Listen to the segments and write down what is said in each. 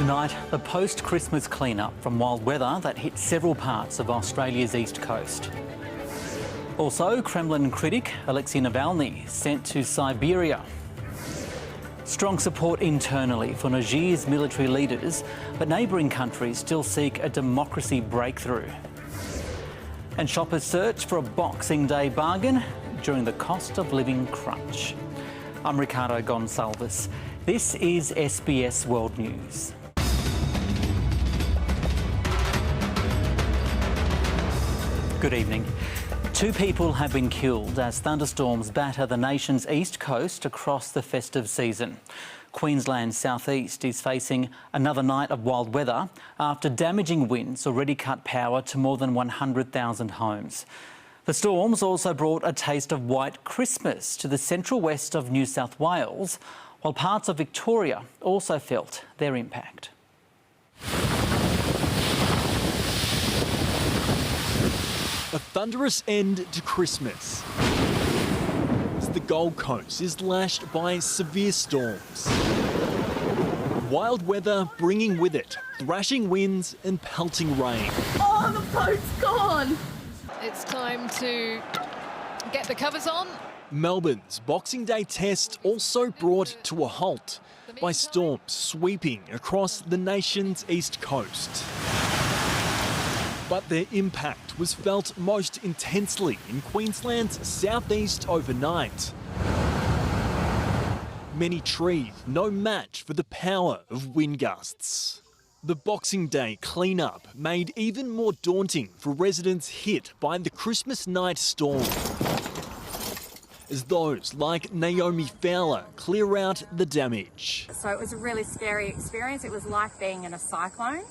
Tonight, the post-Christmas clean-up from wild weather that hit several parts of Australia's east coast. Also, Kremlin critic Alexei Navalny sent to Siberia. Strong support internally for Niger's military leaders, but neighbouring countries still seek a democracy breakthrough. And shoppers search for a Boxing Day bargain during the cost of living crunch. I'm Ricardo Goncalves. This is SBS World News. Good evening. 2 people have been killed as thunderstorms batter the nation's east coast across the festive season. Queensland's southeast is facing another night of wild weather after damaging winds already cut power to more than 100,000 homes. The storms also brought a taste of white Christmas to the central west of New South Wales, while parts of Victoria also felt their impact. A thunderous end to Christmas as the Gold Coast is lashed by severe storms. Wild weather bringing with it thrashing winds and pelting rain. Oh, the boat's gone! It's time to get the covers on. Melbourne's Boxing Day test also brought to a halt by storms sweeping across the nation's east coast. But their impact was felt most intensely in Queensland's southeast overnight. Many trees no match for the power of wind gusts. The Boxing Day clean-up made even more daunting for residents hit by the Christmas night storm, as those like Naomi Fowler clear out the damage. So it was a really scary experience. It was like being in a cyclone.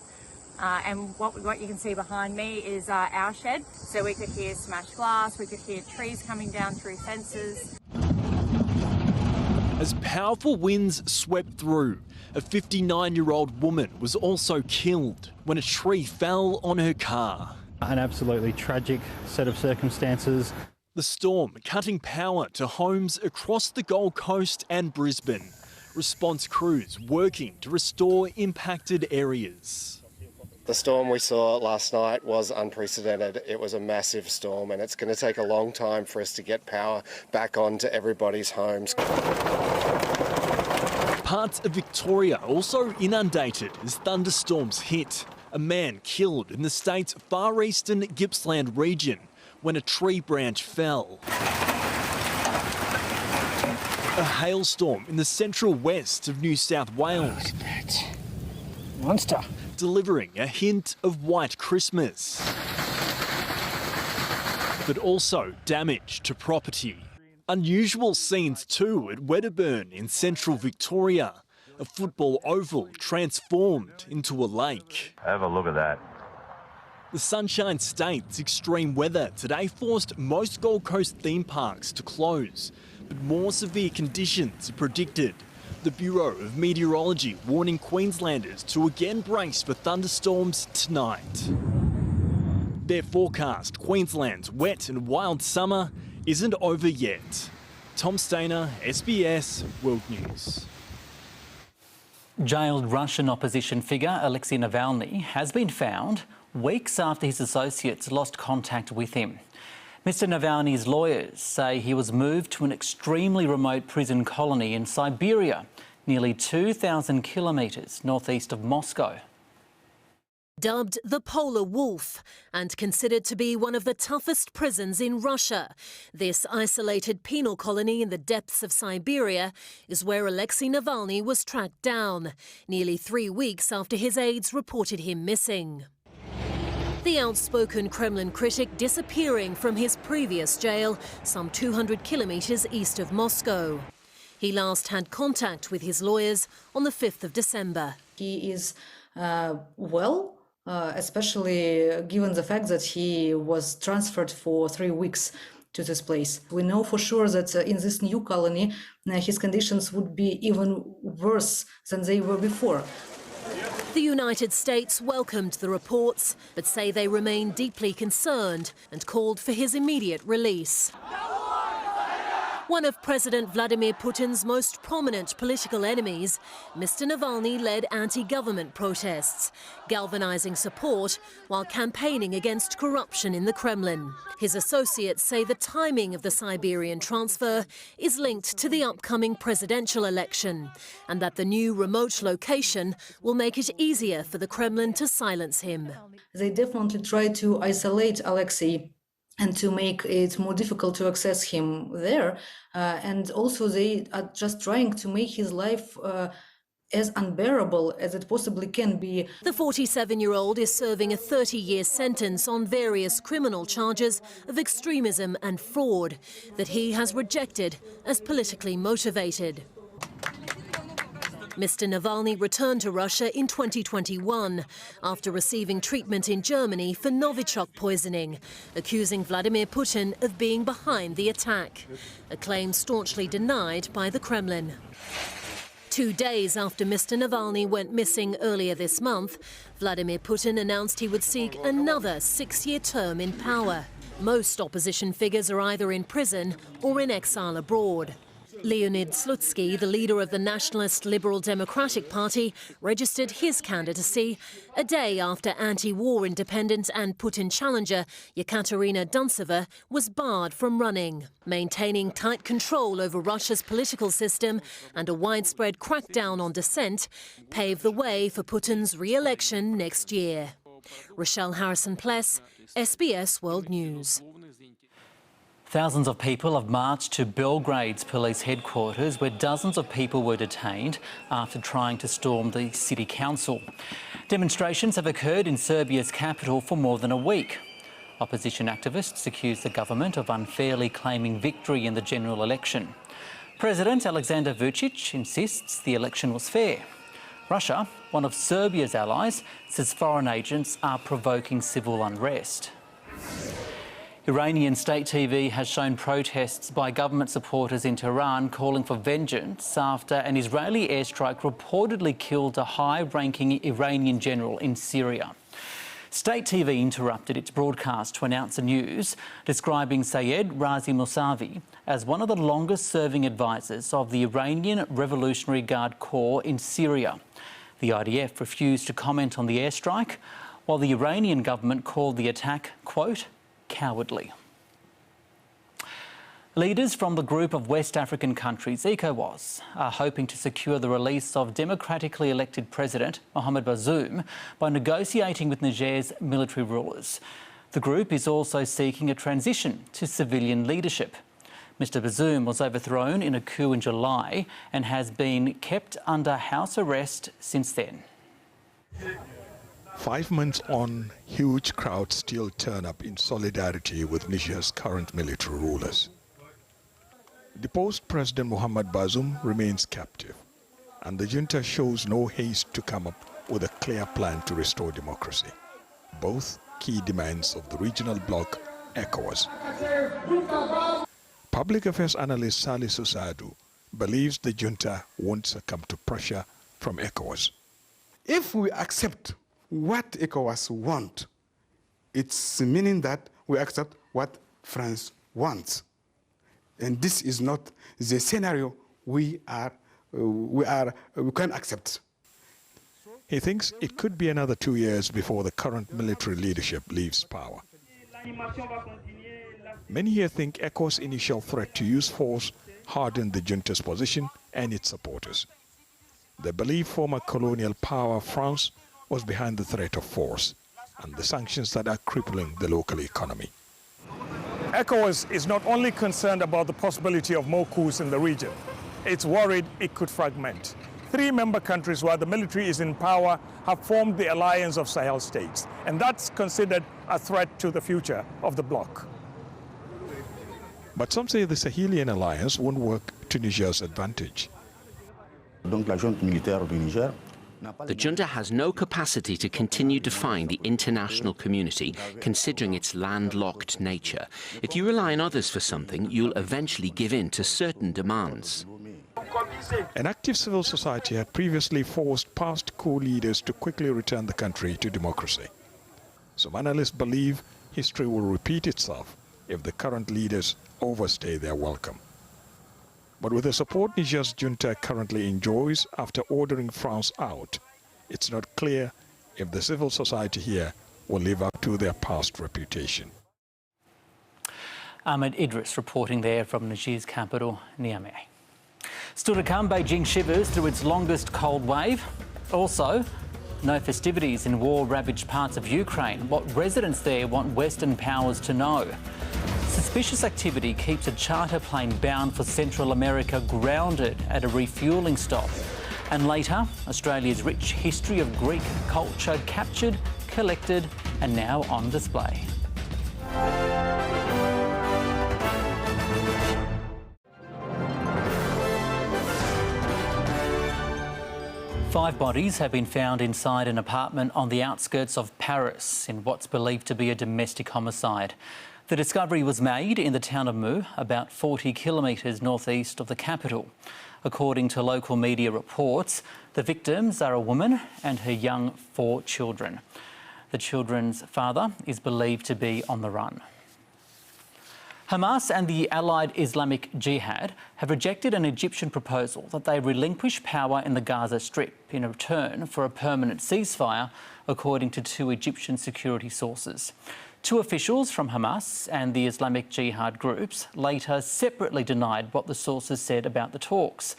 And what you can see behind me is our shed. So we could hear smashed glass, we could hear trees coming down through fences. As powerful winds swept through, a 59-year-old woman was also killed when a tree fell on her car. An absolutely tragic set of circumstances. The storm cutting power to homes across the Gold Coast and Brisbane. Response crews working to restore impacted areas. The storm we saw last night was unprecedented. It was a massive storm and it's going to take a long time for us to get power back onto everybody's homes. Parts of Victoria also inundated as thunderstorms hit. A man killed in the state's far eastern Gippsland region when a tree branch fell. A hailstorm in the central west of New South Wales. Monster. Delivering a hint of white Christmas, but also damage to property. Unusual scenes too at Wedderburn in central Victoria, a football oval transformed into a lake. Have a look at that. The Sunshine State's extreme weather today forced most Gold Coast theme parks to close, but more severe conditions are predicted. The Bureau of Meteorology warning Queenslanders to again brace for thunderstorms tonight. Their forecast, Queensland's wet and wild summer isn't over yet. Tom Stainer, SBS World News. Jailed Russian opposition figure Alexei Navalny has been found weeks after his associates lost contact with him. Mr. Navalny's lawyers say he was moved to an extremely remote prison colony in Siberia, nearly 2,000 kilometres northeast of Moscow. Dubbed the Polar Wolf and considered to be one of the toughest prisons in Russia, this isolated penal colony in the depths of Siberia is where Alexei Navalny was tracked down, nearly 3 weeks after his aides reported him missing. The outspoken Kremlin critic disappearing from his previous jail, some 200 kilometres east of Moscow. He last had contact with his lawyers on the 5th of December. He is well, especially given the fact that he was transferred for 3 weeks to this place. We know for sure that in this new colony, his conditions would be even worse than they were before. The United States welcomed the reports, but say they remain deeply concerned and called for his immediate release. One of President Vladimir Putin's most prominent political enemies, Mr. Navalny led anti-government protests, galvanizing support while campaigning against corruption in the Kremlin. His associates say the timing of the Siberian transfer is linked to the upcoming presidential election, and that the new remote location will make it easier for the Kremlin to silence him. They definitely try to isolate Alexei and to make it more difficult to access him there. And also they are just trying to make his life as unbearable as it possibly can be. The 47-year-old is serving a 30-year sentence on various criminal charges of extremism and fraud that he has rejected as politically motivated. Mr. Navalny returned to Russia in 2021 after receiving treatment in Germany for Novichok poisoning, accusing Vladimir Putin of being behind the attack, a claim staunchly denied by the Kremlin. 2 days after Mr. Navalny went missing earlier this month, Vladimir Putin announced he would seek another 6-year term in power. Most opposition figures are either in prison or in exile abroad. Leonid Slutsky, the leader of the Nationalist Liberal Democratic Party, registered his candidacy a day after anti-war independent and Putin challenger Yekaterina Duntseva was barred from running. Maintaining tight control over Russia's political system and a widespread crackdown on dissent paved the way for Putin's re-election next year. Rochelle Harrison-Pless, SBS World News. Thousands of people have marched to Belgrade's police headquarters, where dozens of people were detained after trying to storm the city council. Demonstrations have occurred in Serbia's capital for more than a week. Opposition activists accuse the government of unfairly claiming victory in the general election. President Alexander Vučić insists the election was fair. Russia, one of Serbia's allies, says foreign agents are provoking civil unrest. Iranian state TV has shown protests by government supporters in Tehran calling for vengeance after an Israeli airstrike reportedly killed a high-ranking Iranian general in Syria. State TV interrupted its broadcast to announce the news, describing Sayed Razi Mousavi as one of the longest-serving advisors of the Iranian Revolutionary Guard Corps in Syria. The IDF refused to comment on the airstrike, while the Iranian government called the attack, quote, cowardly. Leaders from the group of West African countries, ECOWAS, are hoping to secure the release of democratically elected President Mohamed Bazoum by negotiating with Niger's military rulers. The group is also seeking a transition to civilian leadership. Mr Bazoum was overthrown in a coup in July and has been kept under house arrest since then. 5 months on, huge crowds still turn up in solidarity with Niger's current military rulers. Deposed President Mohamed Bazoum remains captive, and the junta shows no haste to come up with a clear plan to restore democracy, both key demands of the regional bloc, ECOWAS. Public affairs analyst Salisu Sadu believes the junta won't succumb to pressure from ECOWAS. If we accept what ECOWAS want, it's meaning that we accept what France wants. And this is not the scenario we can accept. He thinks it could be another 2 years before the current military leadership leaves power. Many here think ECOWAS' initial threat to use force hardened the junta's position and its supporters. They believe former colonial power France was behind the threat of force and the sanctions that are crippling the local economy. ECOWAS is not only concerned about the possibility of more coups in the region, it's worried it could fragment. 3 member countries where the military is in power have formed the Alliance of Sahel States, and that's considered a threat to the future of the bloc. But some say the Sahelian alliance won't work to Niger's advantage. The junta has no capacity to continue defying the international community, considering its landlocked nature. If you rely on others for something, you'll eventually give in to certain demands. An active civil society had previously forced past coup leaders to quickly return the country to democracy. Some analysts believe history will repeat itself if the current leaders overstay their welcome. But with the support Niger's junta currently enjoys after ordering France out, it's not clear if the civil society here will live up to their past reputation. Ahmed Idris reporting there from Niger's capital, Niamey. Still to come, Beijing shivers through its longest cold wave. Also, no festivities in war-ravaged parts of Ukraine. What residents there want Western powers to know. Suspicious activity keeps a charter plane bound for Central America grounded at a refuelling stop. And later, Australia's rich history of Greek culture captured, collected and now on display. Five bodies have been found inside an apartment on the outskirts of Paris in what's believed to be a domestic homicide. The discovery was made in the town of Meaux, about 40 kilometres northeast of the capital. According to local media reports, the victims are a woman and her young 4 children. The children's father is believed to be on the run. Hamas and the allied Islamic Jihad have rejected an Egyptian proposal that they relinquish power in the Gaza Strip in return for a permanent ceasefire, according to 2 Egyptian security sources. 2 officials from Hamas and the Islamic Jihad groups later separately denied what the sources said about the talks.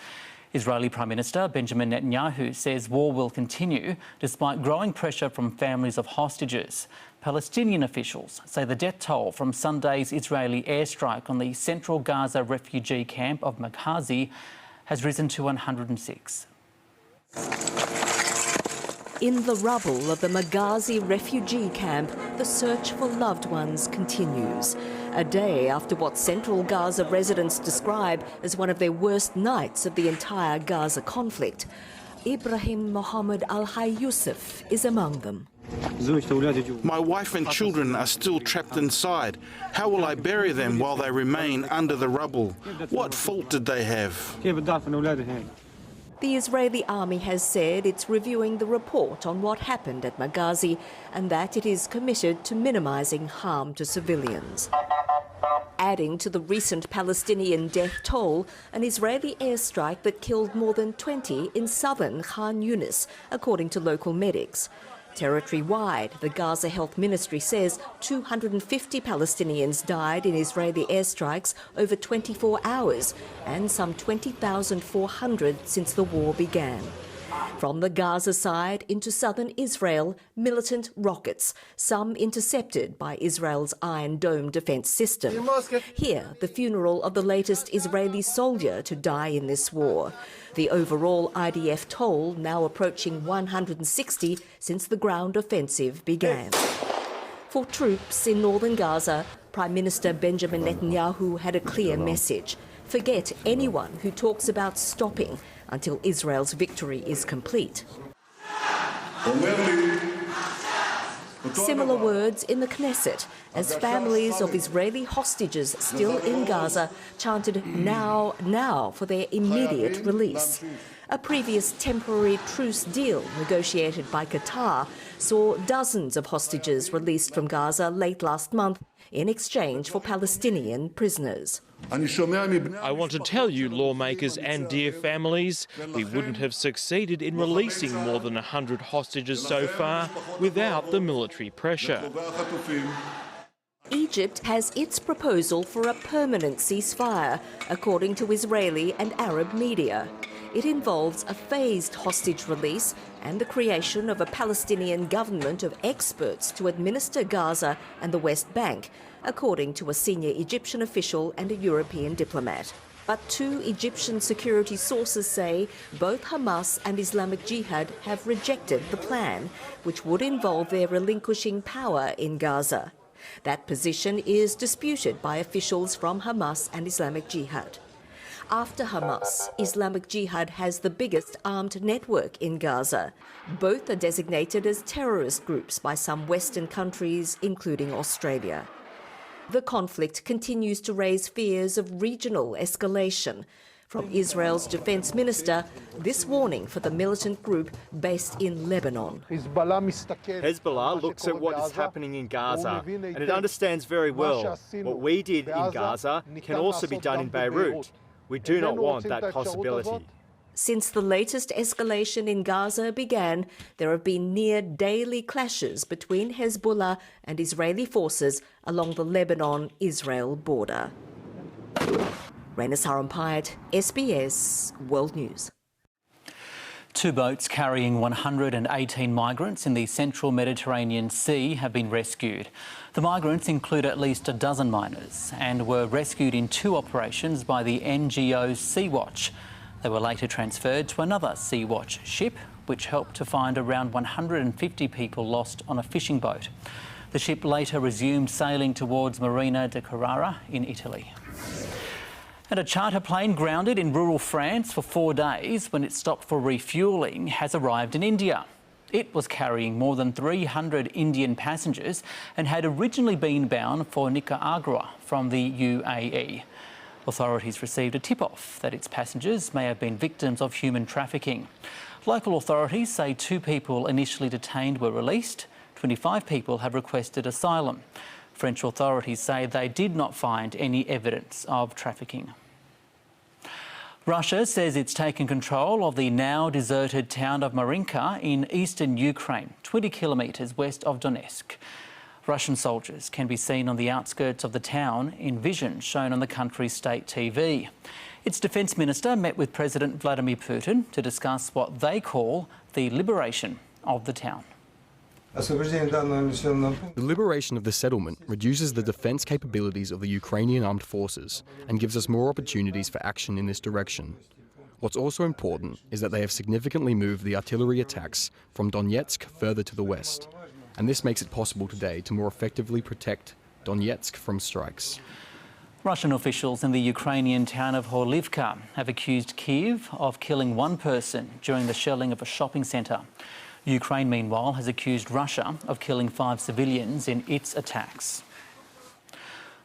Israeli Prime Minister Benjamin Netanyahu says war will continue despite growing pressure from families of hostages. Palestinian officials say the death toll from Sunday's Israeli airstrike on the central Gaza refugee camp of Maghazi has risen to 106. In the rubble of the Maghazi refugee camp, the search for loved ones continues. A day after what central Gaza residents describe as one of their worst nights of the entire Gaza conflict. Ibrahim Mohammed Al-Hay Yusuf is among them. My wife and children are still trapped inside. How will I bury them while they remain under the rubble? What fault did they have? The Israeli army has said it's reviewing the report on what happened at Maghazi and that it is committed to minimising harm to civilians. Adding to the recent Palestinian death toll, an Israeli airstrike that killed more than 20 in southern Khan Yunis, according to local medics. Territory-wide, the Gaza Health Ministry says 250 Palestinians died in Israeli airstrikes over 24 hours and some 20,400 since the war began. From the Gaza side into southern Israel, militant rockets, some intercepted by Israel's Iron Dome defence system. Here, the funeral of the latest Israeli soldier to die in this war. The overall IDF toll now approaching 160 since the ground offensive began. For troops in northern Gaza, Prime Minister Benjamin Netanyahu had a clear message. Forget anyone who talks about stopping until Israel's victory is complete. Similar words in the Knesset as families of Israeli hostages still in Gaza chanted "now, now" for their immediate release. A previous temporary truce deal negotiated by Qatar saw dozens of hostages released from Gaza late last month in exchange for Palestinian prisoners. I want to tell you, lawmakers and dear families, we wouldn't have succeeded in releasing more than 100 hostages so far without the military pressure. Egypt has its proposal for a permanent ceasefire, according to Israeli and Arab media. It involves a phased hostage release and the creation of a Palestinian government of experts to administer Gaza and the West Bank, according to a senior Egyptian official and a European diplomat. But 2 Egyptian security sources say both Hamas and Islamic Jihad have rejected the plan, which would involve their relinquishing power in Gaza. That position is disputed by officials from Hamas and Islamic Jihad. After Hamas, Islamic Jihad has the biggest armed network in Gaza. Both are designated as terrorist groups by some Western countries, including Australia. The conflict continues to raise fears of regional escalation. From Israel's defense minister, this warning for the militant group based in Lebanon. Hezbollah looks at what is happening in Gaza, and it understands very well what we did in Gaza can also be done in Beirut. We do not want that possibility. Since the latest escalation in Gaza began, there have been near-daily clashes between Hezbollah and Israeli forces along the Lebanon-Israel border. Rena Sarampayat, SBS World News. 2 boats carrying 118 migrants in the central Mediterranean Sea have been rescued. The migrants include at least a dozen miners and were rescued in 2 operations by the NGO Sea-Watch. They were later transferred to another Sea-Watch ship, which helped to find around 150 people lost on a fishing boat. The ship later resumed sailing towards Marina de Carrara in Italy. And a charter plane grounded in rural France for 4 days when it stopped for refuelling has arrived in India. It was carrying more than 300 Indian passengers and had originally been bound for Nicaragua from the UAE. Authorities received a tip-off that its passengers may have been victims of human trafficking. Local authorities say 2 people initially detained were released. 25 people have requested asylum. French authorities say they did not find any evidence of trafficking. Russia says it's taken control of the now deserted town of Marinka in eastern Ukraine, 20 kilometres west of Donetsk. Russian soldiers can be seen on the outskirts of the town in vision shown on the country's state TV. Its defence minister met with President Vladimir Putin to discuss what they call the liberation of the town. The liberation of the settlement reduces the defence capabilities of the Ukrainian armed forces and gives us more opportunities for action in this direction. What's also important is that they have significantly moved the artillery attacks from Donetsk further to the west, and this makes it possible today to more effectively protect Donetsk from strikes. Russian officials in the Ukrainian town of Horlivka have accused Kyiv of killing 1 person during the shelling of a shopping centre. Ukraine, meanwhile, has accused Russia of killing 5 civilians in its attacks.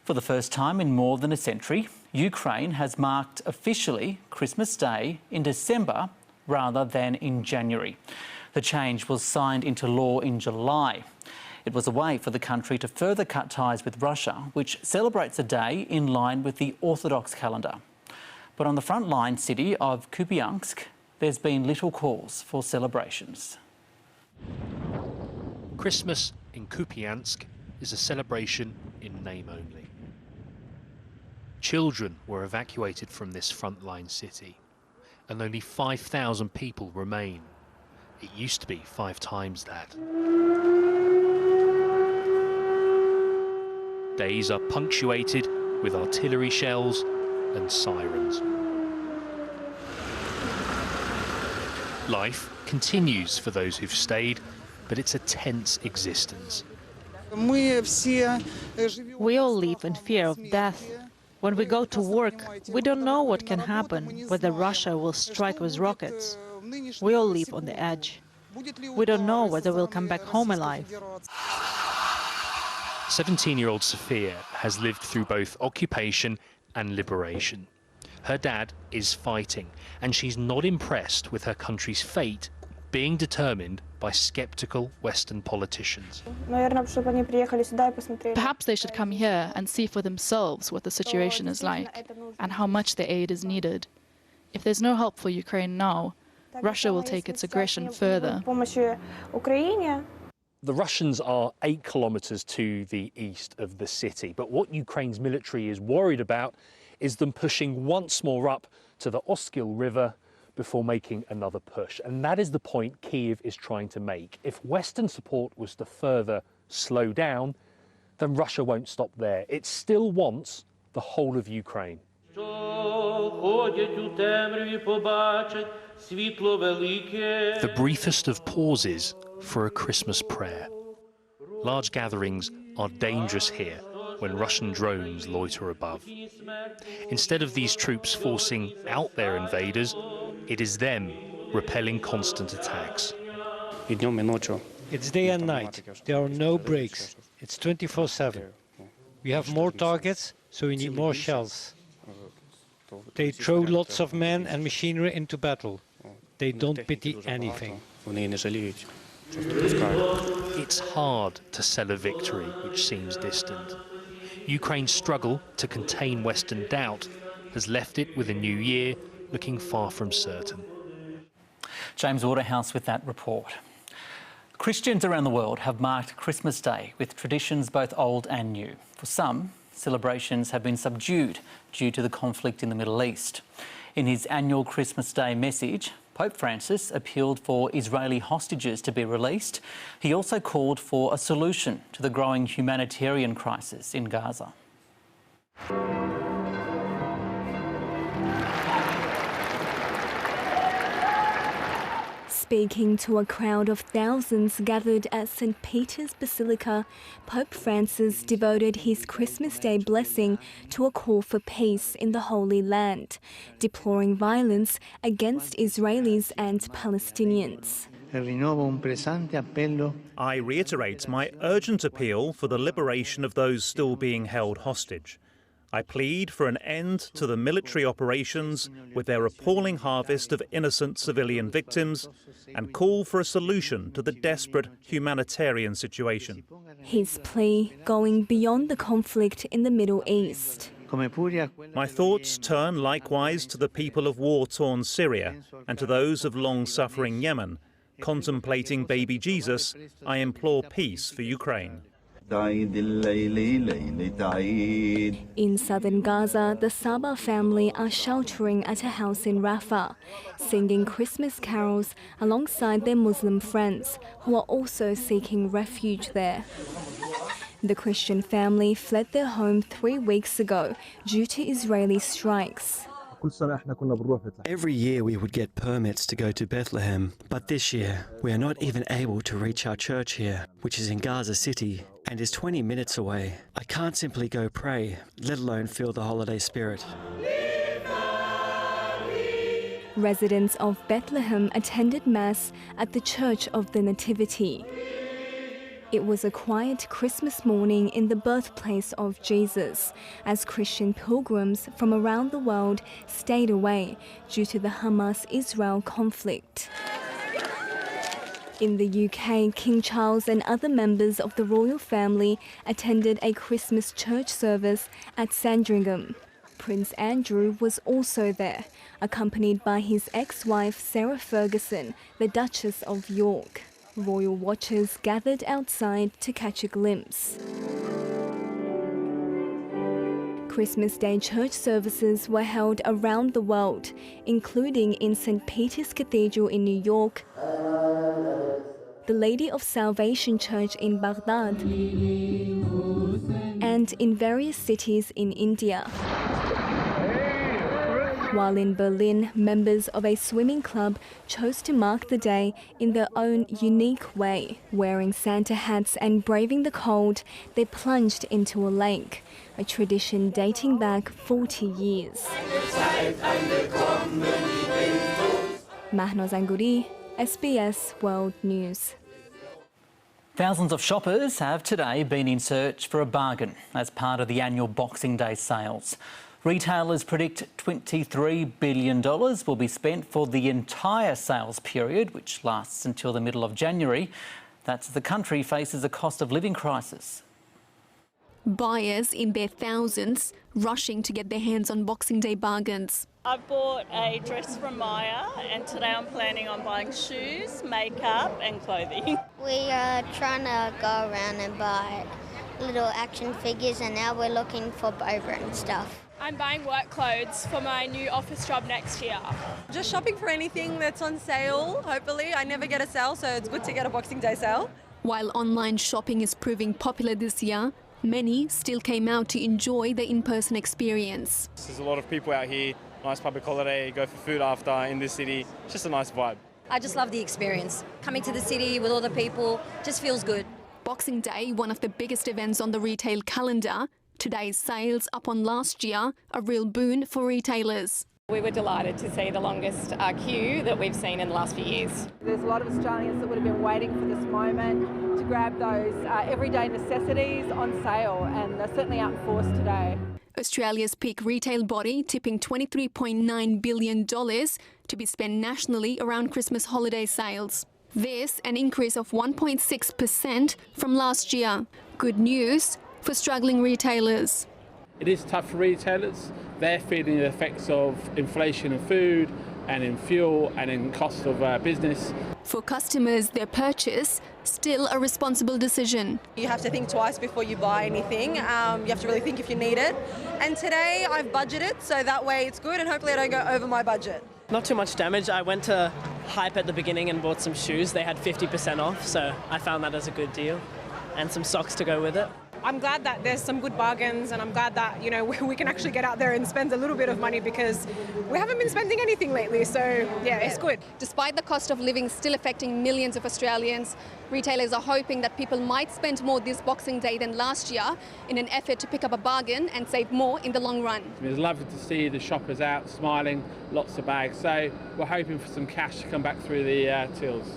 For the first time in more than a century, Ukraine has marked officially Christmas Day in December rather than in January. The change was signed into law in July. It was a way for the country to further cut ties with Russia, which celebrates a day in line with the Orthodox calendar. But on the frontline city of Kupiansk, there's been little cause for celebrations. Christmas in Kupiansk is a celebration in name only. Children were evacuated from this frontline city, and only 5,000 people remain. It used to be 5 times that. Days are punctuated with artillery shells and sirens. Life continues for those who've stayed, but it's a tense existence. We all live in fear of death. When we go to work, we don't know what can happen, whether Russia will strike with rockets. We all live on the edge. We don't know whether we'll come back home alive. 17-year-old Sophia has lived through both occupation and liberation. Her dad is fighting, and she's not impressed with her country's fate being determined by sceptical Western politicians. Perhaps they should come here and see for themselves what the situation is like and how much the aid is needed. If there's no help for Ukraine now, Russia will take its aggression further. The Russians are 8 kilometers to the east of the city, but what Ukraine's military is worried about is them pushing once more up to the Oskil River before making another push. And that is the point Kyiv is trying to make. If Western support was to further slow down, then Russia won't stop there. It still wants the whole of Ukraine. The briefest of pauses for a Christmas prayer. Large gatherings are dangerous here when Russian drones loiter above. Instead of these troops forcing out their invaders, it is them repelling constant attacks. It's day and night. There are no breaks. It's 24/7. We have more targets, so we need more shells. They throw lots of men and machinery into battle. They don't pity anything. It's hard to sell a victory which seems distant. Ukraine's struggle to contain Western doubt has left it with a new year looking far from certain. James Waterhouse with that report. Christians around the world have marked Christmas Day with traditions both old and new. For some, celebrations have been subdued due to the conflict in the Middle East. In his annual Christmas Day message, Pope Francis appealed for Israeli hostages to be released. He also called for a solution to the growing humanitarian crisis in Gaza. Speaking to a crowd of thousands gathered at St. Peter's Basilica, Pope Francis devoted his Christmas Day blessing to a call for peace in the Holy Land, deploring violence against Israelis and Palestinians. I reiterate my urgent appeal for the liberation of those still being held hostage. I plead for an end to the military operations with their appalling harvest of innocent civilian victims and call for a solution to the desperate humanitarian situation. His plea going beyond the conflict in the Middle East. My thoughts turn likewise to the people of war-torn Syria and to those of long-suffering Yemen. Contemplating baby Jesus, I implore peace for Ukraine. In southern Gaza, the Saba family are sheltering at a house in Rafah, singing Christmas carols alongside their Muslim friends who are also seeking refuge there. The Christian family fled their home 3 weeks ago due to Israeli strikes. Every year we would get permits to go to Bethlehem, but this year we are not even able to reach our church here, which is in Gaza City and is 20 minutes away. I can't simply go pray, let alone feel the holiday spirit. Residents of Bethlehem attended Mass at the Church of the Nativity. It was a quiet Christmas morning in the birthplace of Jesus, as Christian pilgrims from around the world stayed away due to the Hamas-Israel conflict. In the UK, King Charles and other members of the royal family attended a Christmas church service at Sandringham. Prince Andrew was also there, accompanied by his ex-wife Sarah Ferguson, the Duchess of York. Royal watchers gathered outside to catch a glimpse. Christmas Day church services were held around the world, including in St. Peter's Cathedral in New York, the Lady of Salvation Church in Baghdad, and in various cities in India. While in Berlin, members of a swimming club chose to mark the day in their own unique way. Wearing Santa hats and braving the cold, they plunged into a lake, a tradition dating back 40 years. Mahnoz Anguri, SBS World News. Thousands of shoppers have today been in search for a bargain as part of the annual Boxing Day sales. Retailers predict $23 billion will be spent for the entire sales period, which lasts until the middle of January. That's as the country faces a cost of living crisis. Buyers in their thousands rushing to get their hands on Boxing Day bargains. I bought a dress from Maya and today I'm planning on buying shoes, makeup and clothing. We are trying to go around and buy little action figures and now we're looking for Boba and stuff. I'm buying work clothes for my new office job next year. Just shopping for anything that's on sale, hopefully. I never get a sale, so it's good to get a Boxing Day sale. While online shopping is proving popular this year, many still came out to enjoy the in-person experience. There's a lot of people out here, nice public holiday, go for food after in this city. It's just a nice vibe. I just love the experience. Coming to the city with all the people just feels good. Boxing Day, one of the biggest events on the retail calendar. Today's sales up on last year, a real boon for retailers. We were delighted to see the longest queue that we've seen in the last few years. There's a lot of Australians that would have been waiting for this moment to grab those everyday necessities on sale, and they're certainly out in force today. Australia's peak retail body tipping $23.9 billion to be spent nationally around Christmas holiday sales. This an increase of 1.6% from last year. Good news for struggling retailers. It is tough for retailers. They're feeling the effects of inflation in food and in fuel and in cost of business. For customers, their purchase still a responsible decision. You have to think twice before you buy anything. You have to really think if you need it. And today I've budgeted, so that way it's good and hopefully I don't go over my budget. Not too much damage. I went to Hype at the beginning and bought some shoes. They had 50% off, so I found that as a good deal. And some socks to go with it. I'm glad that there's some good bargains, and I'm glad that, you know, we can actually get out there and spend a little bit of money because we haven't been spending anything lately, so yeah, it's good. Despite the cost of living still affecting millions of Australians, retailers are hoping that people might spend more this Boxing Day than last year in an effort to pick up a bargain and save more in the long run. It's lovely to see the shoppers out smiling, lots of bags, so we're hoping for some cash to come back through the tills.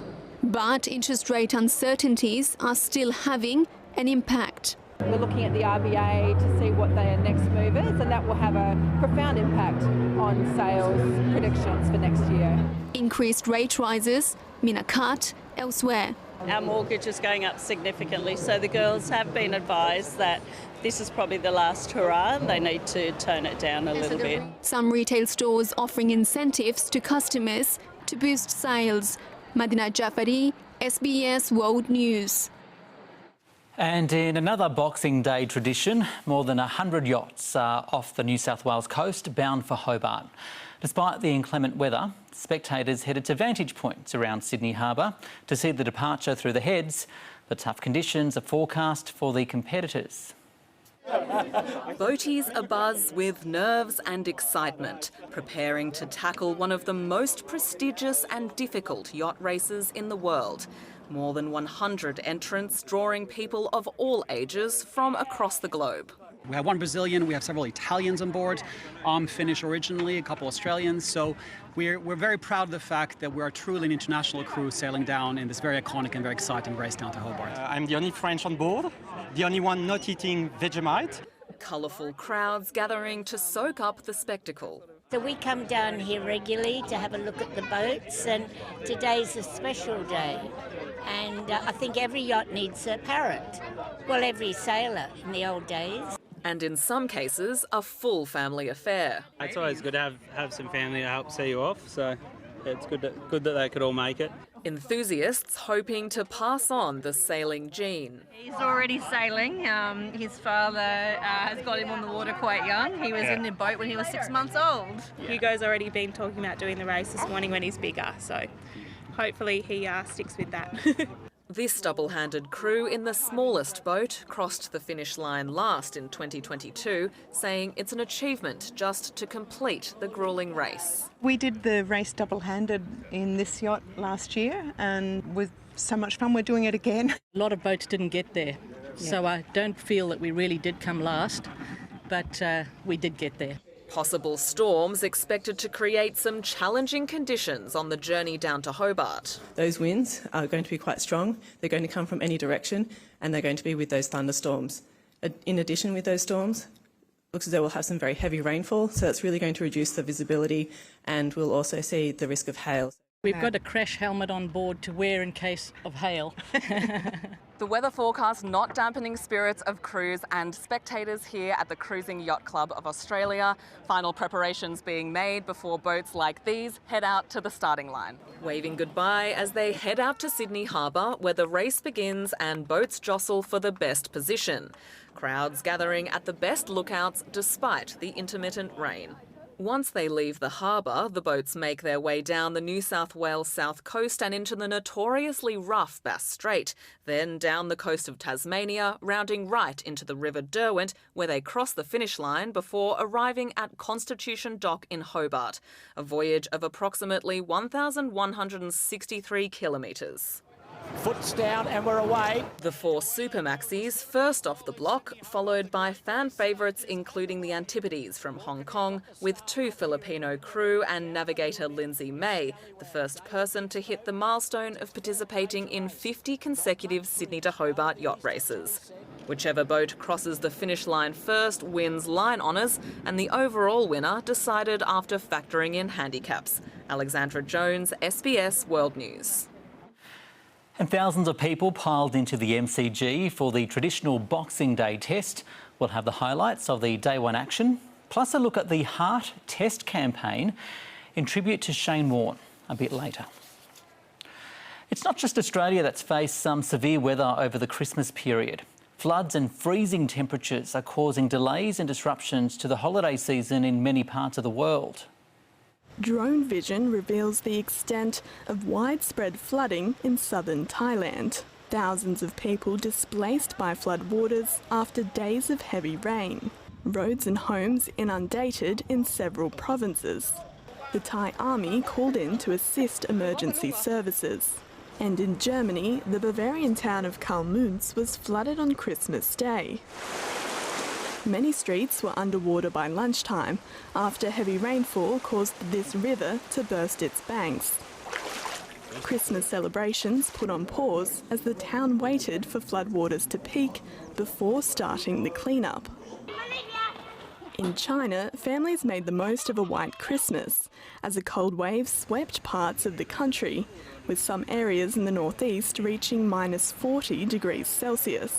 But interest rate uncertainties are still having an impact. We're looking at the RBA to see what their next move is, and that will have a profound impact on sales predictions for next year. Increased rate rises mean a cut elsewhere. Our mortgage is going up significantly, so the girls have been advised that this is probably the last hurrah and they need to tone it down a little bit. Some retail stores offering incentives to customers to boost sales. Madina Jafari, SBS World News. And in another Boxing Day tradition, more than 100 yachts are off the New South Wales coast bound for Hobart. Despite the inclement weather, spectators headed to vantage points around Sydney Harbour to see the departure through the heads. The tough conditions are forecast for the competitors. Boaties abuzz with nerves and excitement, preparing to tackle one of the most prestigious and difficult yacht races in the world. More than 100 entrants drawing people of all ages from across the globe. We have one Brazilian, we have several Italians on board. I'm Finnish originally, a couple Australians. So we're very proud of the fact that we are truly an international crew sailing down in this very iconic and very exciting race down to Hobart. I'm the only French on board, the only one not eating Vegemite. Colourful crowds gathering to soak up the spectacle. So we come down here regularly to have a look at the boats, and today's a special day. And I think every yacht needs a parrot. Well, every sailor in the old days. And in some cases, a full family affair. It's always good to have some family to help see you off, so it's good that they could all make it. Enthusiasts hoping to pass on the sailing gene. He's already sailing. His father has got him on the water quite young. He was in the boat when he was 6 months old. Hugo's already been talking about doing the race this morning when he's bigger, so hopefully he sticks with that. This double-handed crew in the smallest boat crossed the finish line last in 2022, saying it's an achievement just to complete the gruelling race. We did the race double-handed in this yacht last year, and with so much fun we're doing it again. A lot of boats didn't get there, so I don't feel that we really did come last, but we did get there. Possible storms expected to create some challenging conditions on the journey down to Hobart. Those winds are going to be quite strong. They're going to come from any direction, and they're going to be with those thunderstorms. In addition, with those storms, looks as though we'll have some very heavy rainfall, so it's really going to reduce the visibility, and we'll also see the risk of hail. We've got a crash helmet on board to wear in case of hail. The weather forecast not dampening spirits of crews and spectators here at the Cruising Yacht Club of Australia. Final preparations being made before boats like these head out to the starting line. Waving goodbye as they head out to Sydney Harbour, where the race begins and boats jostle for the best position. Crowds gathering at the best lookouts despite the intermittent rain. Once they leave the harbour, the boats make their way down the New South Wales south coast and into the notoriously rough Bass Strait, then down the coast of Tasmania, rounding right into the River Derwent, where they cross the finish line before arriving at Constitution Dock in Hobart, a voyage of approximately 1,163 kilometres. Foot's down and we're away. The four Supermaxis first off the block, followed by fan favourites including the Antipodes from Hong Kong, with 2 Filipino crew and navigator Lindsay May, the first person to hit the milestone of participating in 50 consecutive Sydney to Hobart yacht races. Whichever boat crosses the finish line first wins line honours, and the overall winner decided after factoring in handicaps. Alexandra Jones, SBS World News. And thousands of people piled into the MCG for the traditional Boxing Day test. We'll have the highlights of the Day 1 action, plus a look at the Heart Test campaign in tribute to Shane Warne a bit later. It's not just Australia that's faced some severe weather over the Christmas period. Floods and freezing temperatures are causing delays and disruptions to the holiday season in many parts of the world. Drone vision reveals the extent of widespread flooding in southern Thailand. Thousands of people displaced by floodwaters after days of heavy rain. Roads and homes inundated in several provinces. The Thai army called in to assist emergency services. And in Germany, the Bavarian town of Goncalves was flooded on Christmas Day. Many streets were underwater by lunchtime after heavy rainfall caused this river to burst its banks. Christmas celebrations put on pause as the town waited for floodwaters to peak before starting the cleanup. In China, families made the most of a white Christmas as a cold wave swept parts of the country, with some areas in the northeast reaching -40 degrees Celsius.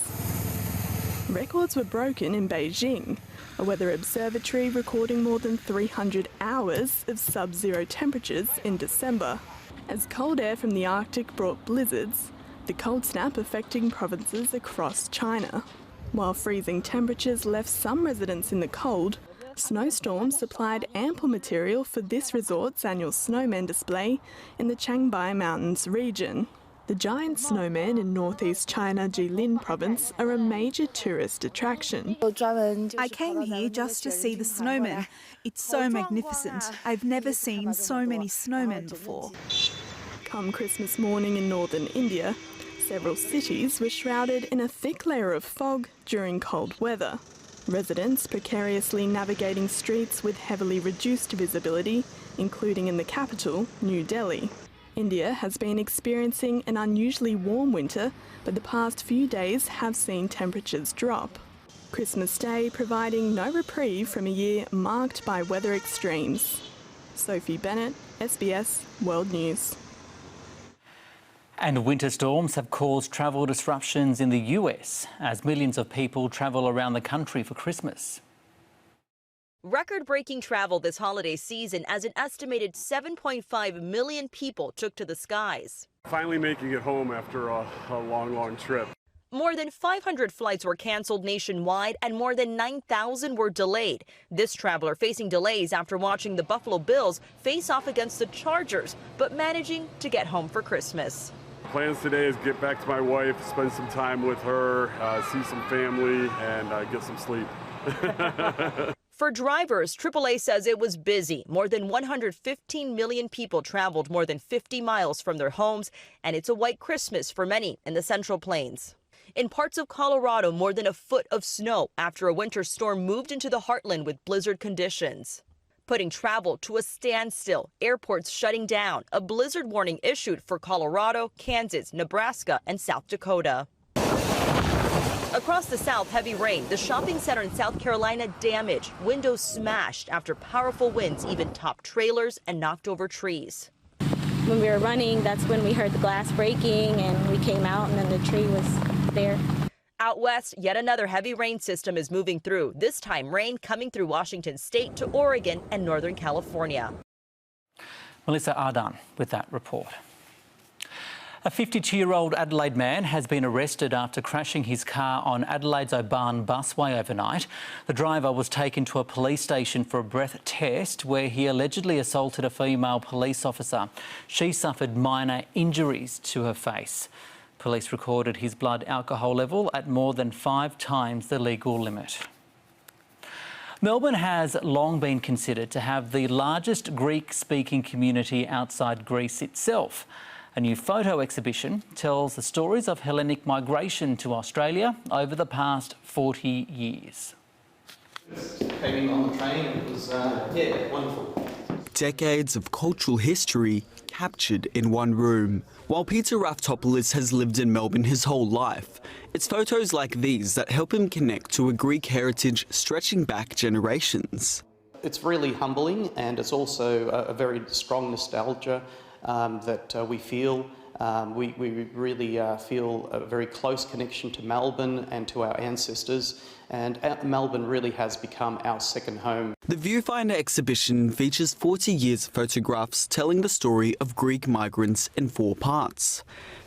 Records were broken in Beijing, a weather observatory recording more than 300 hours of sub-zero temperatures in December. As cold air from the Arctic brought blizzards, the cold snap affecting provinces across China. While freezing temperatures left some residents in the cold, snowstorms supplied ample material for this resort's annual snowman display in the Changbai Mountains region. The giant snowmen in northeast China Jilin province are a major tourist attraction. I came here just to see the snowmen. It's so magnificent. I've never seen so many snowmen before. Come Christmas morning in northern India, several cities were shrouded in a thick layer of fog during cold weather. Residents precariously navigating streets with heavily reduced visibility, including in the capital, New Delhi. India has been experiencing an unusually warm winter, but the past few days have seen temperatures drop. Christmas Day providing no reprieve from a year marked by weather extremes. Sophie Bennett, SBS World News. And winter storms have caused travel disruptions in the US as millions of people travel around the country for Christmas. Record-breaking travel this holiday season as an estimated 7.5 million people took to the skies. Finally making it home after a long trip. More than 500 flights were canceled nationwide and more than 9,000 were delayed. This traveler facing delays after watching the Buffalo Bills face off against the Chargers, but managing to get home for Christmas. Plans today is get back to my wife, spend some time with her, see some family, and get some sleep. For drivers, AAA says it was busy. More than 115 million people traveled more than 50 miles from their homes, and it's a white Christmas for many in the Central Plains. In parts of Colorado, more than a foot of snow after a winter storm moved into the heartland with blizzard conditions, putting travel to a standstill, airports shutting down, a blizzard warning issued for Colorado, Kansas, Nebraska, and South Dakota. Across the South, heavy rain. The shopping center in South Carolina damaged. Windows smashed after powerful winds even topped trailers and knocked over trees. When we were running, that's when we heard the glass breaking and we came out and then the tree was there. Out west, yet another heavy rain system is moving through. This time, rain coming through Washington State to Oregon and Northern California. Melissa Ardan with that report. A 52-year-old Adelaide man has been arrested after crashing his car on Adelaide's Oban busway overnight. The driver was taken to a police station for a breath test where he allegedly assaulted a female police officer. She suffered minor injuries to her face. Police recorded his blood alcohol level at more than 5 times the legal limit. Melbourne has long been considered to have the largest Greek-speaking community outside Greece itself. A new photo exhibition tells the stories of Hellenic migration to Australia over the past 40 years. Came in on the train and it was, wonderful. Decades of cultural history captured in one room. While Peter Raftopoulos has lived in Melbourne his whole life, it's photos like these that help him connect to a Greek heritage stretching back generations. It's really humbling and it's also a very strong nostalgia that we feel We really feel a very close connection to Melbourne and to our ancestors, and Melbourne really has become our second home. The Viewfinder exhibition features 40 years of photographs telling the story of Greek migrants in 4 parts.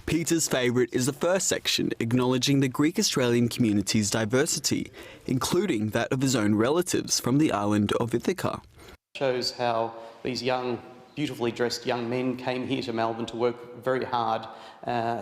Peter's favourite is the first section, acknowledging the Greek-Australian community's diversity, including that of his own relatives from the island of Ithaca. It shows how these young, beautifully dressed young men came here to Melbourne to work very hard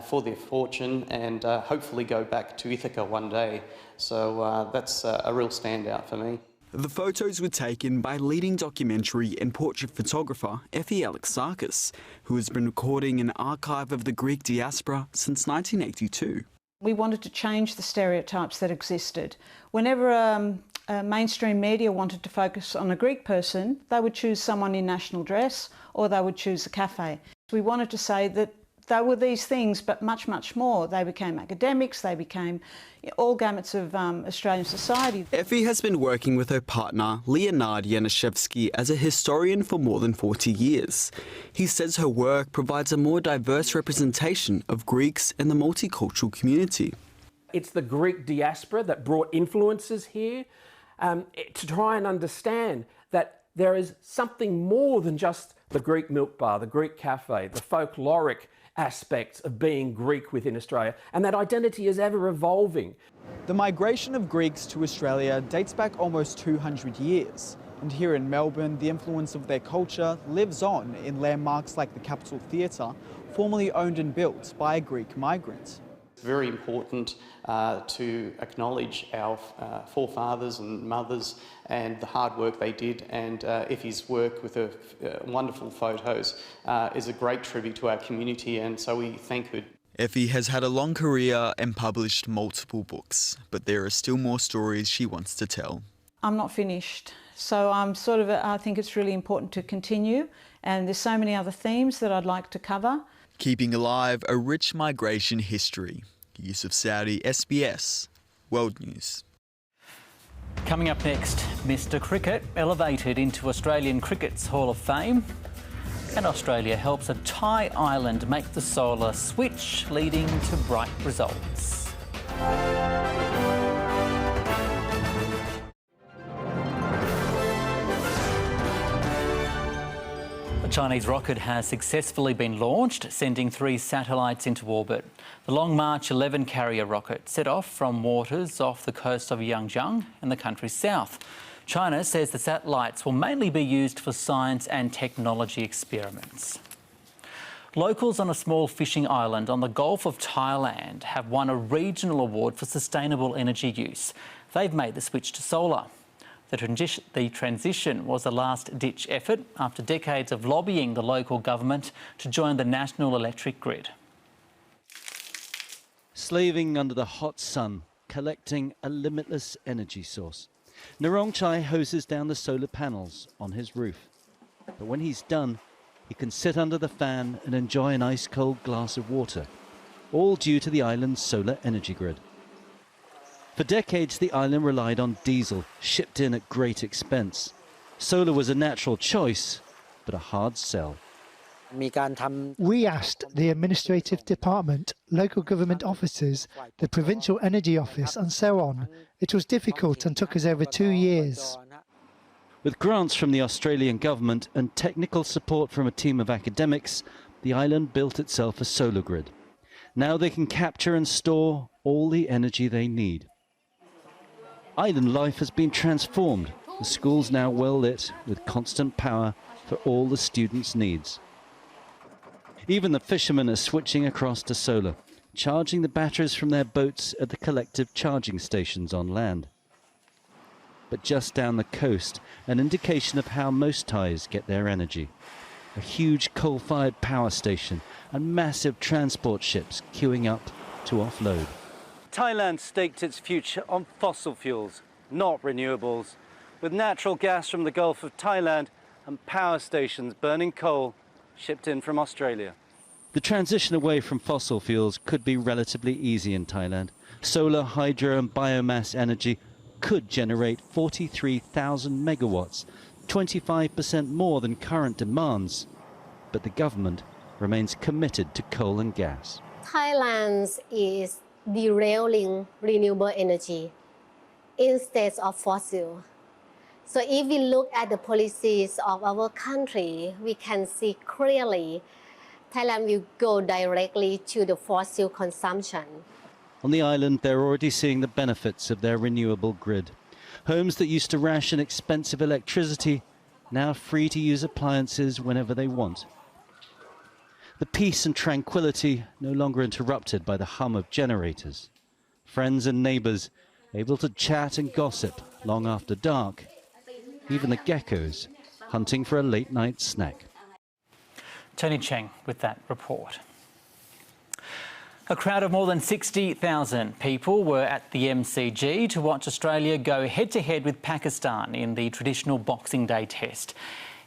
for their fortune and hopefully go back to Ithaca one day. So that's a real standout for me. The photos were taken by leading documentary and portrait photographer Effie Alexakis, who has been recording an archive of the Greek diaspora since 1982. We wanted to change the stereotypes that existed. Whenever mainstream media wanted to focus on a Greek person, they would choose someone in national dress or they would choose a cafe. We wanted to say that they were these things, but much, much more. They became academics, they became all gamuts of Australian society. Effie has been working with her partner, Leonard Yanishevsky, as a historian for more than 40 years. He says her work provides a more diverse representation of Greeks in the multicultural community. It's the Greek diaspora that brought influences here to try and understand that there is something more than just the Greek milk bar, the Greek cafe, the folkloric aspects of being Greek within Australia, and that identity is ever evolving. The migration of Greeks to Australia dates back almost 200 years, and here in Melbourne, the influence of their culture lives on in landmarks like the Capitol Theatre, formerly owned and built by a Greek migrant. It's very important to acknowledge our forefathers and mothers and the hard work they did, and Effie's work with her wonderful photos is a great tribute to our community, and so we thank her. Effie has had a long career and published multiple books, but there are still more stories she wants to tell. I'm not finished, so I think it's really important to continue, and there's so many other themes that I'd like to cover. Keeping alive a rich migration history. Yusuf Saudi, SBS World News. Coming up next, Mr Cricket elevated into Australian Cricket's Hall of Fame, and Australia helps a Thai island make the solar switch, leading to bright results. A Chinese rocket has successfully been launched, sending 3 satellites into orbit. The Long March 11 carrier rocket set off from waters off the coast of Yangjiang in the country's south. China says the satellites will mainly be used for science and technology experiments. Locals on a small fishing island on the Gulf of Thailand have won a regional award for sustainable energy use. They've made the switch to solar. The transition was a last-ditch effort after decades of lobbying the local government to join the national electric grid. Slaving under the hot sun, collecting a limitless energy source, Narongchai hoses down the solar panels on his roof. But when he's done, he can sit under the fan and enjoy an ice-cold glass of water, all due to the island's solar energy grid. For decades, the island relied on diesel, shipped in at great expense. Solar was a natural choice, but a hard sell. We asked the administrative department, local government officers, the provincial energy office and so on. It was difficult and took us over 2 years. With grants from the Australian government and technical support from a team of academics, the island built itself a solar grid. Now they can capture and store all the energy they need. Island life has been transformed. The school's now well lit with constant power for all the students' needs. Even the fishermen are switching across to solar, charging the batteries from their boats at the collective charging stations on land. But just down the coast, an indication of how most Thais get their energy. A huge coal-fired power station and massive transport ships queuing up to offload. Thailand staked its future on fossil fuels, not renewables, with natural gas from the Gulf of Thailand and power stations burning coal shipped in from Australia. The transition away from fossil fuels could be relatively easy in Thailand. Solar, hydro and biomass energy could generate 43,000 megawatts, 25% more than current demands. But the government remains committed to coal and gas. Thailand is derailing renewable energy instead of fossil. So if we look at the policies of our country, we can see clearly Thailand will go directly to the fossil consumption. On the island, they're already seeing the benefits of their renewable grid. Homes that used to ration expensive electricity now free to use appliances whenever they want. The peace and tranquility no longer interrupted by the hum of generators. Friends and neighbours able to chat and gossip long after dark. Even the geckos hunting for a late night snack. Tony Cheng with that report. A crowd of more than 60,000 people were at the MCG to watch Australia go head-to-head with Pakistan in the traditional Boxing Day test.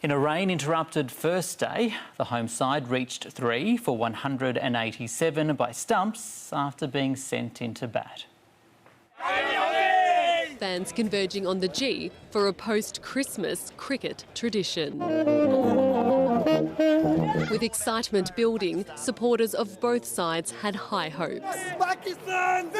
In a rain-interrupted first day, the home side reached 3 for 187 by stumps after being sent into bat. Fans converging on the G for a post-Christmas cricket tradition. With excitement building, supporters of both sides had high hopes. Pakistan,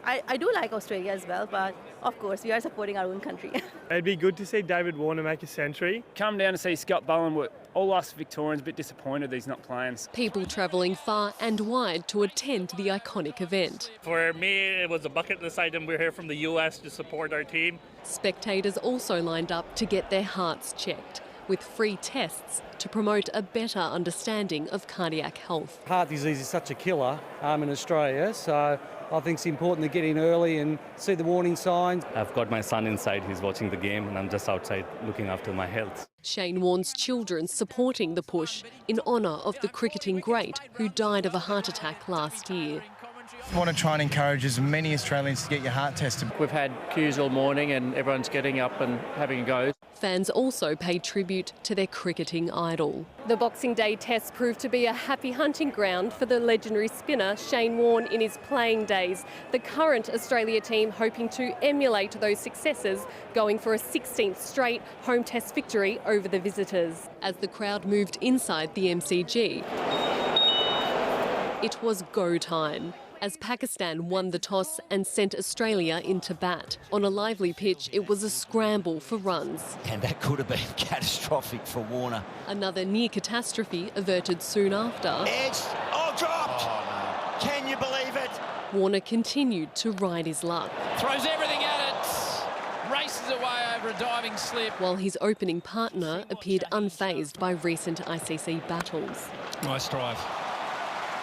I do like Australia as well, but of course we are supporting our own country. It'd be good to see David Warner make a century. Come down to see Scott Bowen. All us Victorians a bit disappointed he's not playing. People travelling far and wide to attend the iconic event. For me, it was a bucket list item. We're here from the US to support our team. Spectators also lined up to get their hearts checked, with free tests to promote a better understanding of cardiac health. Heart disease is such a killer in Australia, so I think it's important to get in early and see the warning signs. I've got my son inside, he's watching the game, and I'm just outside looking after my health. Shane warns children supporting the push in honour of the cricketing great who died of a heart attack last year. I want to try and encourage as many Australians to get your heart tested. We've had queues all morning and everyone's getting up and having a go. Fans also paid tribute to their cricketing idol. The Boxing Day test proved to be a happy hunting ground for the legendary spinner Shane Warne in his playing days. The current Australia team hoping to emulate those successes, going for a 16th straight home test victory over the visitors. As the crowd moved inside the MCG, it was go time, as Pakistan won the toss and sent Australia into bat. On a lively pitch, it was a scramble for runs. And that could have been catastrophic for Warner. Another near catastrophe averted soon after. It's all dropped! Oh, no. Can you believe it? Warner continued to ride his luck. Throws everything at it, races away over a diving slip. While his opening partner appeared unfazed by recent ICC battles. Nice drive.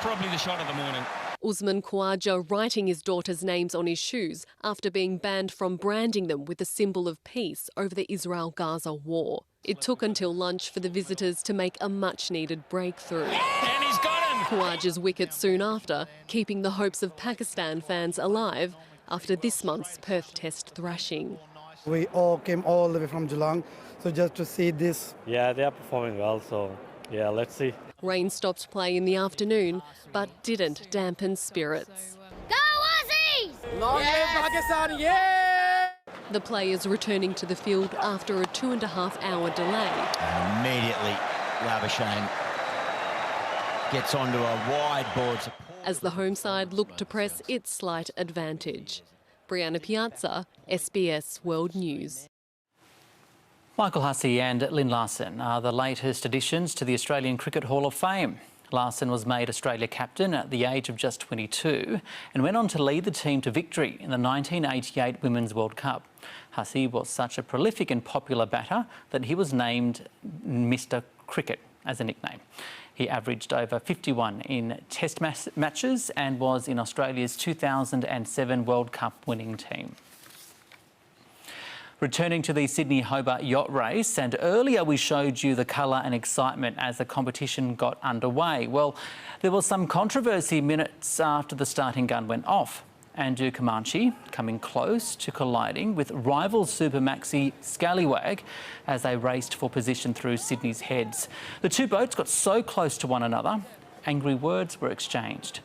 Probably the shot of the morning. Usman Khawaja writing his daughter's names on his shoes after being banned from branding them with a symbol of peace over the Israel-Gaza war. It took until lunch for the visitors to make a much-needed breakthrough. And he's got him! Khawaja's wicket soon after, keeping the hopes of Pakistan fans alive after this month's Perth Test thrashing. We all came all the way from Geelong, so just to see this. Yeah, they are performing well, so yeah, let's see. Rain stopped play in the afternoon, but didn't dampen spirits. Go Aussies! Long live Pakistan, yeah! The players returning to the field after a 2.5-hour delay. And immediately, Labuschagne gets onto a wide board. As the home side looked to press its slight advantage. Brianna Piazza, SBS World News. Michael Hussey and Lynn Larson are the latest additions to the Australian Cricket Hall of Fame. Larson was made Australia captain at the age of just 22 and went on to lead the team to victory in the 1988 Women's World Cup. Hussey was such a prolific and popular batter that he was named Mr. Cricket as a nickname. He averaged over 51 in Test matches and was in Australia's 2007 World Cup winning team. Returning to the Sydney Hobart yacht race, and earlier we showed you the colour and excitement as the competition got underway. Well, there was some controversy minutes after the starting gun went off. Andrew Comanche coming close to colliding with rival Super Maxi Scallywag as they raced for position through Sydney's heads. The two boats got so close to one another, angry words were exchanged.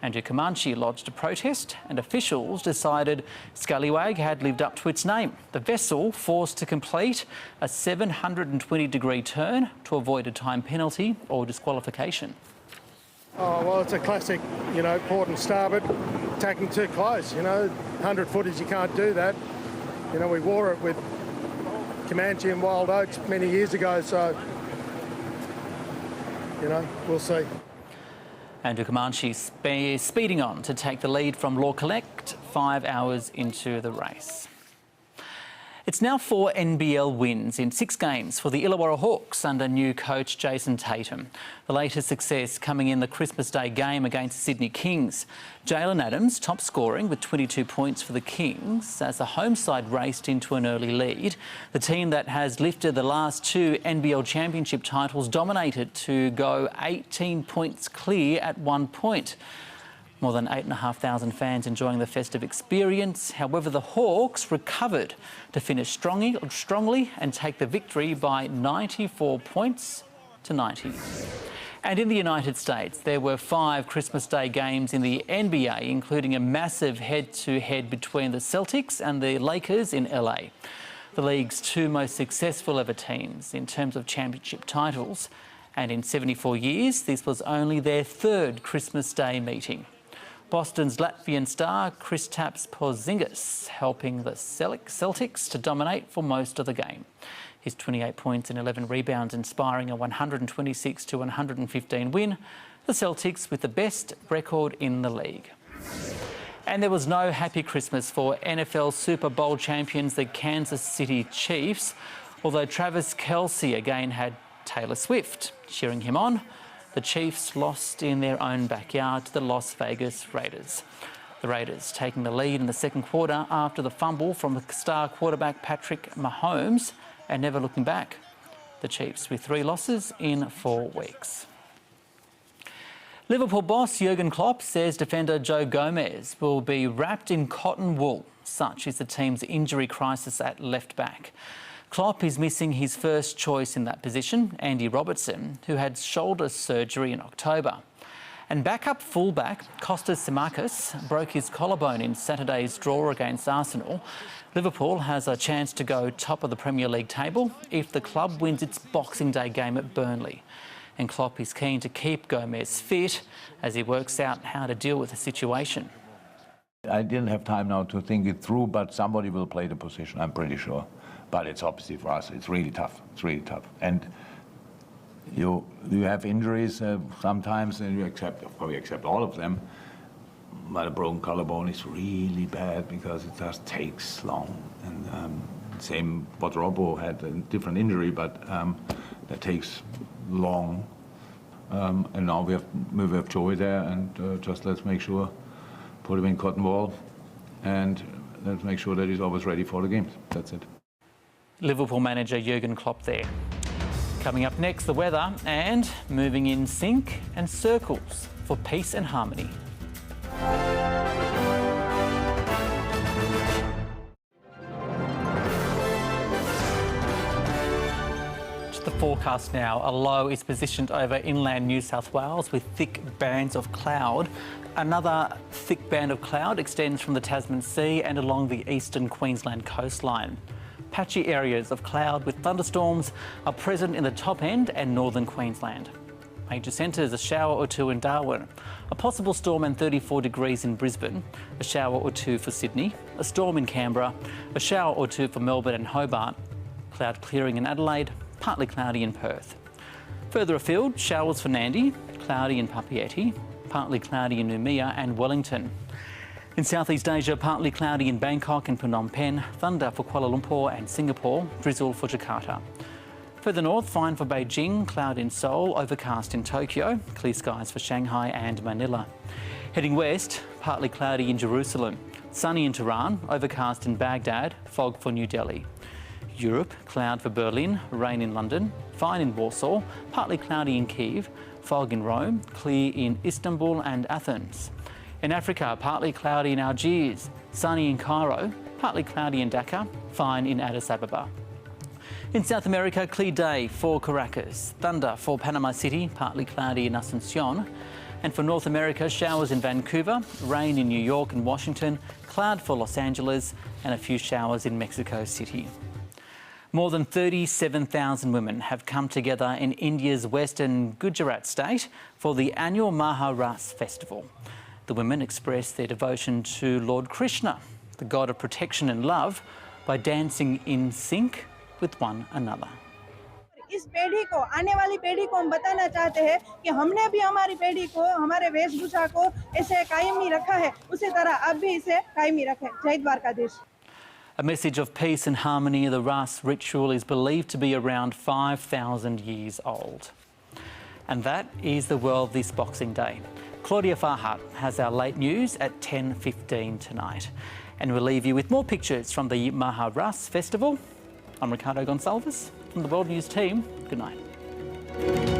Andrew Comanche lodged a protest and officials decided Scallywag had lived up to its name. The vessel forced to complete a 720-degree turn to avoid a time penalty or disqualification. Oh, well, it's a classic, port and starboard, tacking too close, 100 footers, you can't do that. We wore it with Comanche and Wild Oats many years ago, so, we'll see. Andrew Comanche speeding on to take the lead from Law Collect 5 hours into the race. It's now 4 NBL wins in 6 games for the Illawarra Hawks under new coach Jason Tatum. The latest success coming in the Christmas Day game against Sydney Kings. Jalen Adams top scoring with 22 points for the Kings as the home side raced into an early lead. The team that has lifted the last 2 NBL championship titles dominated to go 18 points clear at 1 point. More than 8,500 fans enjoying the festive experience. However, the Hawks recovered to finish strongly and take the victory by 94 points to 90. And in the United States, there were 5 Christmas Day games in the NBA, including a massive head-to-head between the Celtics and the Lakers in LA. The league's 2 most successful ever teams in terms of championship titles. And in 74 years, this was only their 3rd Christmas Day meeting. Boston's Latvian star Kristaps Porzingis helping the Celtics to dominate for most of the game. His 28 points and 11 rebounds inspiring a 126-115 win. The Celtics with the best record in the league. And there was no happy Christmas for NFL Super Bowl champions, the Kansas City Chiefs, although Travis Kelce again had Taylor Swift cheering him on. The Chiefs lost in their own backyard to the Las Vegas Raiders. The Raiders taking the lead in the second quarter after the fumble from the star quarterback Patrick Mahomes and never looking back. The Chiefs with 3 losses in 4 weeks. Liverpool boss Jurgen Klopp says defender Joe Gomez will be wrapped in cotton wool. Such is the team's injury crisis at left back. Klopp is missing his first choice in that position, Andy Robertson, who had shoulder surgery in October. And backup fullback Kostas Simakis broke his collarbone in Saturday's draw against Arsenal. Liverpool has a chance to go top of the Premier League table if the club wins its Boxing Day game at Burnley. And Klopp is keen to keep Gomez fit as he works out how to deal with the situation. I didn't have time now to think it through, but somebody will play the position, I'm pretty sure. But it's obviously for us, it's really tough. It's really tough. And you have injuries sometimes, and you probably accept all of them. But a broken collarbone is really bad because it just takes long. And same, what Robbo had a different injury, but that takes long. And now we have Joey there, and just let's make sure, put him in cotton wool, and let's make sure that he's always ready for the games. That's it. Liverpool manager Jurgen Klopp there. Coming up next, the weather and moving in sync and circles for peace and harmony. The forecast now. A low is positioned over inland New South Wales with thick bands of cloud. Another thick band of cloud extends from the Tasman Sea and along the eastern Queensland coastline. Patchy areas of cloud with thunderstorms are present in the top end and northern Queensland. Major centres, a shower or 2 in Darwin, a possible storm and 34 degrees in Brisbane, a shower or 2 for Sydney, a storm in Canberra, a shower or 2 for Melbourne and Hobart, cloud clearing in Adelaide, partly cloudy in Perth. Further afield, showers for Nandi, cloudy in Papeete, partly cloudy in Noumea and Wellington. In Southeast Asia, partly cloudy in Bangkok and Phnom Penh, thunder for Kuala Lumpur and Singapore, drizzle for Jakarta. Further north, fine for Beijing, cloud in Seoul, overcast in Tokyo, clear skies for Shanghai and Manila. Heading west, partly cloudy in Jerusalem, sunny in Tehran, overcast in Baghdad, fog for New Delhi. Europe, cloud for Berlin, rain in London, fine in Warsaw, partly cloudy in Kyiv, fog in Rome, clear in Istanbul and Athens. In Africa, partly cloudy in Algiers, sunny in Cairo, partly cloudy in Dhaka, fine in Addis Ababa. In South America, clear day for Caracas, thunder for Panama City, partly cloudy in Asuncion, And for North America, showers in Vancouver, rain in New York and Washington, cloud for Los Angeles and a few showers in Mexico City. More than 37,000 women have come together in India's western Gujarat state for the annual Maharas festival. The women express their devotion to Lord Krishna, the god of protection and love, by dancing in sync with one another. इस पीढ़ी को, आने वाली पीढ़ी को हम बताना चाहते हैं कि हमने भी हमारी पीढ़ी को, हमारे वेशभूषा को ऐसे कायमी रखा है, उसी तरह आप भी इसे कायमी रखें। जय Dwarkadhish. A message of peace and harmony, the Ras ritual is believed to be around 5,000 years old. And that is the world this Boxing Day. Claudia Farhat has our late news at 10:15 tonight. And we'll leave you with more pictures from the Maharas festival. I'm Ricardo Goncalves from the World News team. Good night.